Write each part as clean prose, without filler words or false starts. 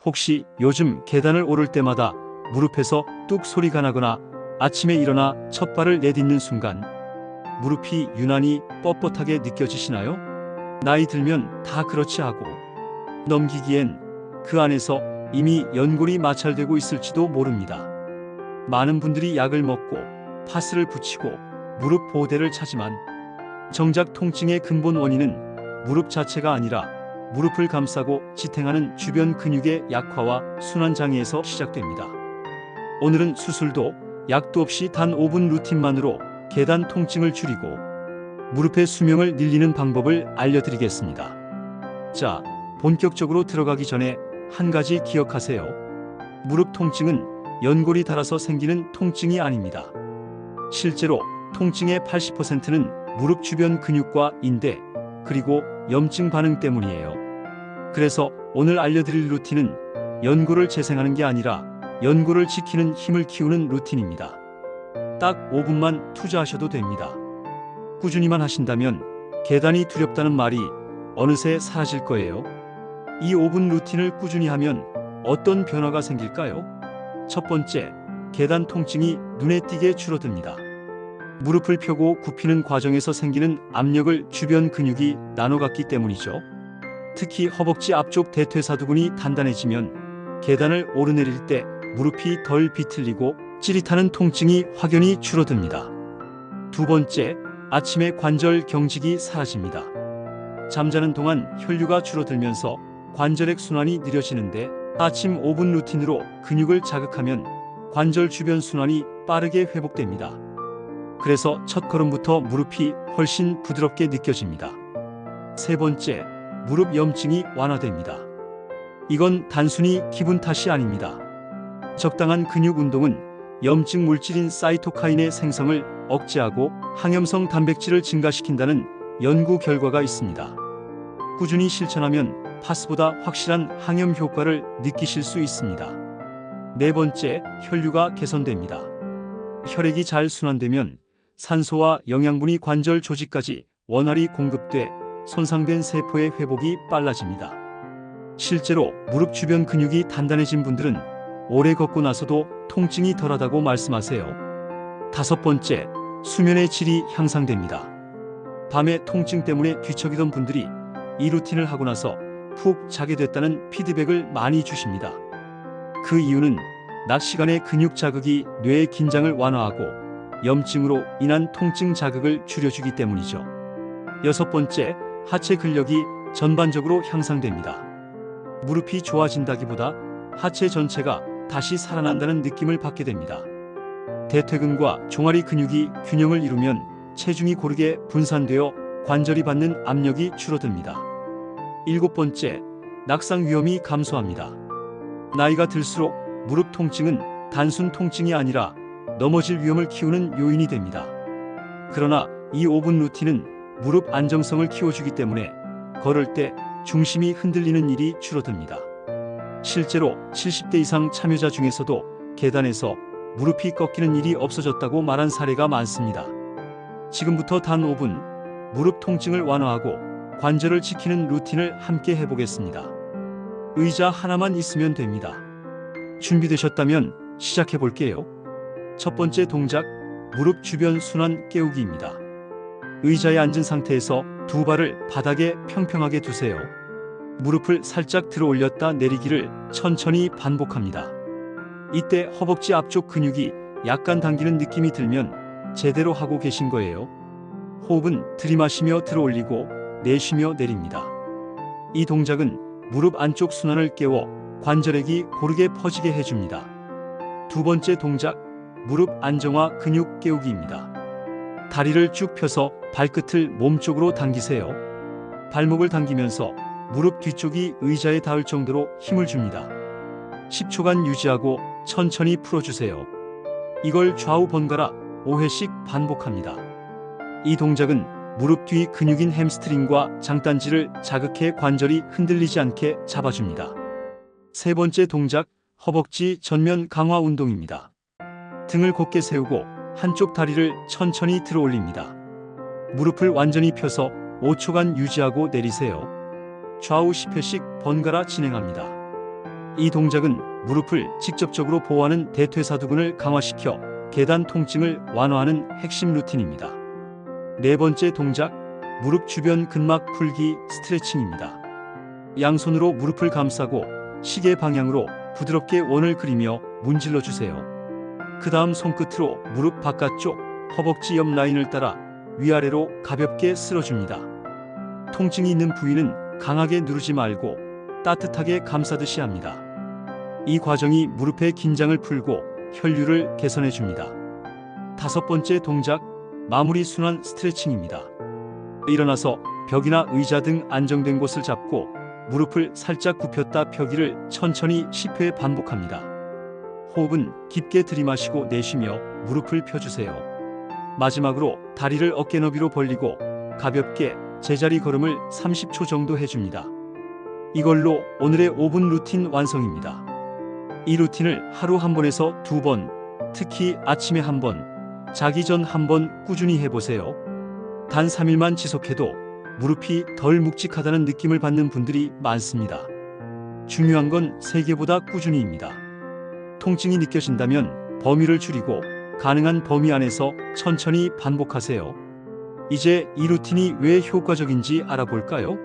혹시 요즘 계단을 오를 때마다 무릎에서 뚝 소리가 나거나 아침에 일어나 첫 발을 내딛는 순간 무릎이 유난히 뻣뻣하게 느껴지시나요? 나이 들면 다 그렇지 하고 넘기기엔 그 안에서 이미 연골이 마찰되고 있을지도 모릅니다. 많은 분들이 약을 먹고 파스를 붙이고 무릎 보호대를 차지만 정작 통증의 근본 원인은 무릎 자체가 아니라 무릎을 감싸고 지탱하는 주변 근육의 약화와 순환장애에서 시작됩니다. 오늘은 수술도 약도 없이 단 5분 루틴만으로 계단 통증을 줄이고 무릎의 수명을 늘리는 방법을 알려드리겠습니다. 자, 본격적으로 들어가기 전에 한 가지 기억하세요. 무릎 통증은 연골이 닳아서 생기는 통증이 아닙니다. 실제로 통증의 80%는 무릎 주변 근육과 인대, 그리고 염증 반응 때문이에요. 그래서 오늘 알려드릴 루틴은 연골을 재생하는 게 아니라 연골을 지키는 힘을 키우는 루틴입니다. 딱 5분만 투자하셔도 됩니다. 꾸준히만 하신다면 계단이 두렵다는 말이 어느새 사라질 거예요. 이 5분 루틴을 꾸준히 하면 어떤 변화가 생길까요? 첫 번째, 계단 통증이 눈에 띄게 줄어듭니다. 무릎을 펴고 굽히는 과정에서 생기는 압력을 주변 근육이 나눠갔기 때문이죠. 특히 허벅지 앞쪽 대퇴사두근이 단단해지면 계단을 오르내릴 때 무릎이 덜 비틀리고 찌릿하는 통증이 확연히 줄어듭니다. 두 번째, 아침에 관절 경직이 사라집니다. 잠자는 동안 혈류가 줄어들면서 관절액 순환이 느려지는데 아침 5분 루틴으로 근육을 자극하면 관절 주변 순환이 빠르게 회복됩니다. 그래서 첫 걸음부터 무릎이 훨씬 부드럽게 느껴집니다. 세 번째, 무릎 염증이 완화됩니다. 이건 단순히 기분 탓이 아닙니다. 적당한 근육 운동은 염증 물질인 사이토카인의 생성을 억제하고 항염성 단백질을 증가시킨다는 연구 결과가 있습니다. 꾸준히 실천하면 파스보다 확실한 항염 효과를 느끼실 수 있습니다. 네 번째, 혈류가 개선됩니다. 혈액이 잘 순환되면 산소와 영양분이 관절 조직까지 원활히 공급돼 손상된 세포의 회복이 빨라집니다. 실제로 무릎 주변 근육이 단단해진 분들은 오래 걷고 나서도 통증이 덜하다고 말씀하세요. 다섯 번째, 수면의 질이 향상됩니다. 밤에 통증 때문에 뒤척이던 분들이 이 루틴을 하고 나서 푹 자게 됐다는 피드백을 많이 주십니다. 그 이유는 낮 시간의 근육 자극이 뇌의 긴장을 완화하고 염증으로 인한 통증 자극을 줄여주기 때문이죠. 여섯 번째, 하체 근력이 전반적으로 향상됩니다. 무릎이 좋아진다기보다 하체 전체가 다시 살아난다는 느낌을 받게 됩니다. 대퇴근과 종아리 근육이 균형을 이루면 체중이 고르게 분산되어 관절이 받는 압력이 줄어듭니다. 일곱 번째, 낙상 위험이 감소합니다. 나이가 들수록 무릎 통증은 단순 통증이 아니라 넘어질 위험을 키우는 요인이 됩니다. 그러나 이 5분 루틴은 무릎 안정성을 키워주기 때문에 걸을 때 중심이 흔들리는 일이 줄어듭니다. 실제로 70대 이상 참여자 중에서도 계단에서 무릎이 꺾이는 일이 없어졌다고 말한 사례가 많습니다. 지금부터 단 5분 무릎 통증을 완화하고 관절을 지키는 루틴을 함께 해보겠습니다. 의자 하나만 있으면 됩니다. 준비되셨다면 시작해 볼게요. 첫 번째 동작, 무릎 주변 순환 깨우기입니다. 의자에 앉은 상태에서 두 발을 바닥에 평평하게 두세요. 무릎을 살짝 들어 올렸다 내리기를 천천히 반복합니다. 이때 허벅지 앞쪽 근육이 약간 당기는 느낌이 들면 제대로 하고 계신 거예요. 호흡은 들이마시며 들어 올리고 내쉬며 내립니다. 이 동작은 무릎 안쪽 순환을 깨워 관절액이 고르게 퍼지게 해줍니다. 두 번째 동작, 무릎 안정화 근육 깨우기입니다. 다리를 쭉 펴서 발끝을 몸쪽으로 당기세요. 발목을 당기면서 무릎 뒤쪽이 의자에 닿을 정도로 힘을 줍니다. 10초간 유지하고 천천히 풀어주세요. 이걸 좌우 번갈아 5회씩 반복합니다. 이 동작은 무릎 뒤 근육인 햄스트링과 장단지를 자극해 관절이 흔들리지 않게 잡아줍니다. 세 번째 동작, 허벅지 전면 강화 운동입니다. 등을 곧게 세우고 한쪽 다리를 천천히 들어 올립니다. 무릎을 완전히 펴서 5초간 유지하고 내리세요. 좌우 10회씩 번갈아 진행합니다. 이 동작은 무릎을 직접적으로 보호하는 대퇴사두근을 강화시켜 계단 통증을 완화하는 핵심 루틴입니다. 네 번째 동작, 무릎 주변 근막 풀기 스트레칭입니다. 양손으로 무릎을 감싸고 시계 방향으로 부드럽게 원을 그리며 문질러 주세요. 그 다음 손끝으로 무릎 바깥쪽 허벅지 옆 라인을 따라 위아래로 가볍게 쓸어줍니다. 통증이 있는 부위는 강하게 누르지 말고 따뜻하게 감싸듯이 합니다. 이 과정이 무릎의 긴장을 풀고 혈류를 개선해 줍니다. 다섯 번째 동작, 마무리 순환 스트레칭입니다. 일어나서 벽이나 의자 등 안정된 곳을 잡고 무릎을 살짝 굽혔다 펴기를 천천히 10회 반복합니다. 호흡은 깊게 들이마시고 내쉬며 무릎을 펴주세요. 마지막으로 다리를 어깨 너비로 벌리고 가볍게 제자리 걸음을 30초 정도 해줍니다. 이걸로 오늘의 5분 루틴 완성입니다. 이 루틴을 하루 한 번에서 2번, 특히 아침에 한 번, 자기 전 한 번 꾸준히 해보세요. 단 3일만 지속해도 무릎이 덜 묵직하다는 느낌을 받는 분들이 많습니다. 중요한 건 세개보다 꾸준히입니다. 통증이 느껴진다면 범위를 줄이고 가능한 범위 안에서 천천히 반복하세요. 이제 이 루틴이 왜 효과적인지 알아볼까요?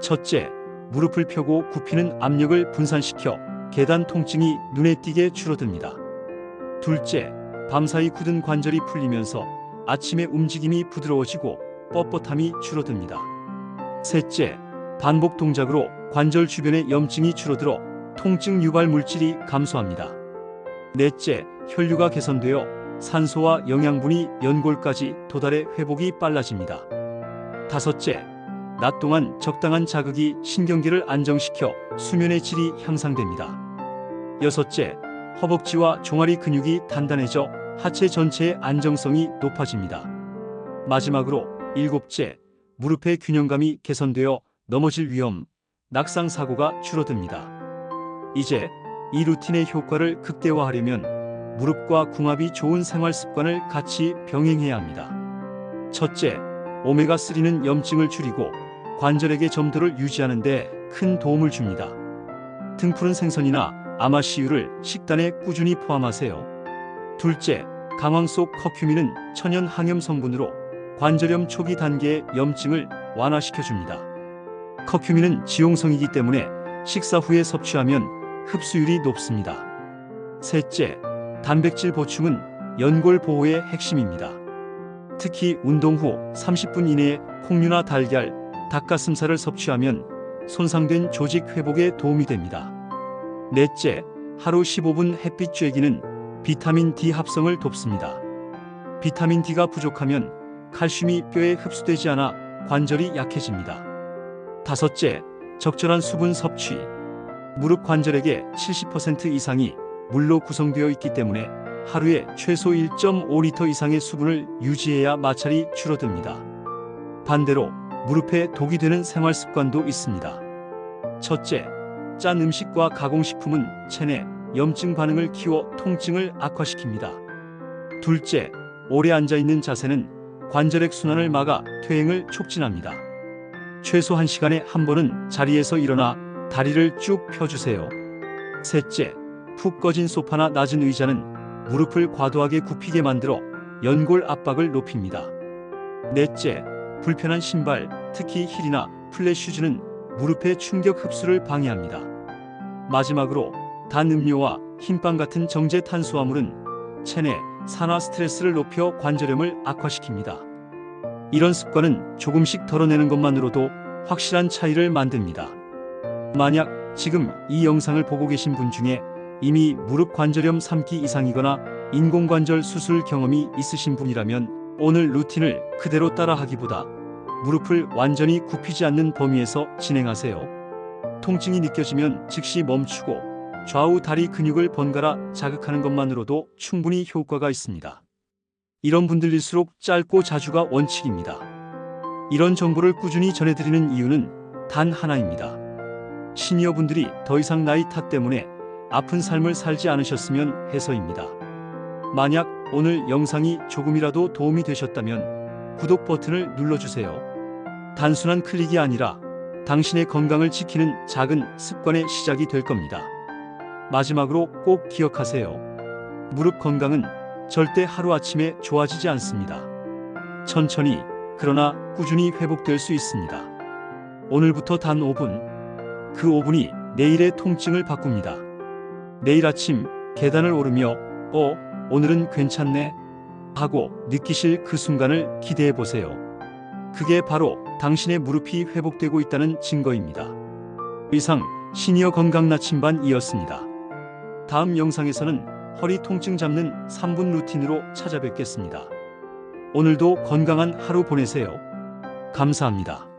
첫째, 무릎을 펴고 굽히는 압력을 분산시켜 계단 통증이 눈에 띄게 줄어듭니다. 둘째, 밤사이 굳은 관절이 풀리면서 아침에 움직임이 부드러워지고 뻣뻣함이 줄어듭니다. 셋째, 반복 동작으로 관절 주변의 염증이 줄어들어 통증 유발 물질이 감소합니다. 넷째, 혈류가 개선되어 산소와 영양분이 연골까지 도달해 회복이 빨라집니다. 다섯째, 낮 동안 적당한 자극이 신경계를 안정시켜 수면의 질이 향상됩니다. 여섯째, 허벅지와 종아리 근육이 단단해져 하체 전체의 안정성이 높아집니다. 마지막으로 일곱째, 무릎의 균형감이 개선되어 넘어질 위험, 낙상 사고가 줄어듭니다. 이제 이 루틴의 효과를 극대화하려면 무릎과 궁합이 좋은 생활 습관을 같이 병행해야 합니다. 첫째, 오메가3는 염증을 줄이고 관절에게 점도를 유지하는 데 큰 도움을 줍니다. 등푸른 생선이나 아마씨유를 식단에 꾸준히 포함하세요. 둘째, 강황 속 커큐민은 천연 항염 성분으로 관절염 초기 단계의 염증을 완화시켜줍니다. 커큐민은 지용성이기 때문에 식사 후에 섭취하면 흡수율이 높습니다. 셋째, 단백질 보충은 연골 보호의 핵심입니다. 특히 운동 후 30분 이내에 콩류나 달걀, 닭가슴살을 섭취하면 손상된 조직 회복에 도움이 됩니다. 넷째, 하루 15분 햇빛 쬐기는 비타민 D 합성을 돕습니다. 비타민 D가 부족하면 칼슘이 뼈에 흡수되지 않아 관절이 약해집니다. 다섯째, 적절한 수분 섭취. 무릎 관절액의 70% 이상이 물로 구성되어 있기 때문에 하루에 최소 1.5리터 이상의 수분을 유지해야 마찰이 줄어듭니다. 반대로 무릎에 독이 되는 생활 습관도 있습니다. 첫째, 짠 음식과 가공식품은 체내 염증 반응을 키워 통증을 악화시킵니다. 둘째, 오래 앉아있는 자세는 관절액 순환을 막아 퇴행을 촉진합니다. 최소 1시간에 한 번은 자리에서 일어나 다리를 쭉 펴주세요. 셋째, 푹 꺼진 소파나 낮은 의자는 무릎을 과도하게 굽히게 만들어 연골 압박을 높입니다. 넷째, 불편한 신발, 특히 힐이나 플랫 슈즈는 무릎의 충격 흡수를 방해합니다. 마지막으로 단 음료와 흰빵 같은 정제 탄수화물은 체내 산화 스트레스를 높여 관절염을 악화시킵니다. 이런 습관은 조금씩 덜어내는 것만으로도 확실한 차이를 만듭니다. 만약 지금 이 영상을 보고 계신 분 중에 이미 무릎 관절염 3기 이상이거나 인공관절 수술 경험이 있으신 분이라면 오늘 루틴을 그대로 따라하기보다 무릎을 완전히 굽히지 않는 범위에서 진행하세요. 통증이 느껴지면 즉시 멈추고 좌우 다리 근육을 번갈아 자극하는 것만으로도 충분히 효과가 있습니다. 이런 분들일수록 짧고 자주가 원칙입니다. 이런 정보를 꾸준히 전해드리는 이유는 단 하나입니다. 시니어분들이 더 이상 나이 탓 때문에 아픈 삶을 살지 않으셨으면 해서입니다. 만약 오늘 영상이 조금이라도 도움이 되셨다면 구독 버튼을 눌러주세요. 단순한 클릭이 아니라 당신의 건강을 지키는 작은 습관의 시작이 될 겁니다. 마지막으로 꼭 기억하세요. 무릎 건강은 절대 하루아침에 좋아지지 않습니다. 천천히, 그러나 꾸준히 회복될 수 있습니다. 오늘부터 단 5분. 그 5분이 내일의 통증을 바꿉니다. 내일 아침 계단을 오르며 오늘은 괜찮네 하고 느끼실 그 순간을 기대해 보세요. 그게 바로 당신의 무릎이 회복되고 있다는 증거입니다. 이상 시니어 건강 나침반이었습니다. 다음 영상에서는 허리 통증 잡는 3분 루틴으로 찾아뵙겠습니다. 오늘도 건강한 하루 보내세요. 감사합니다.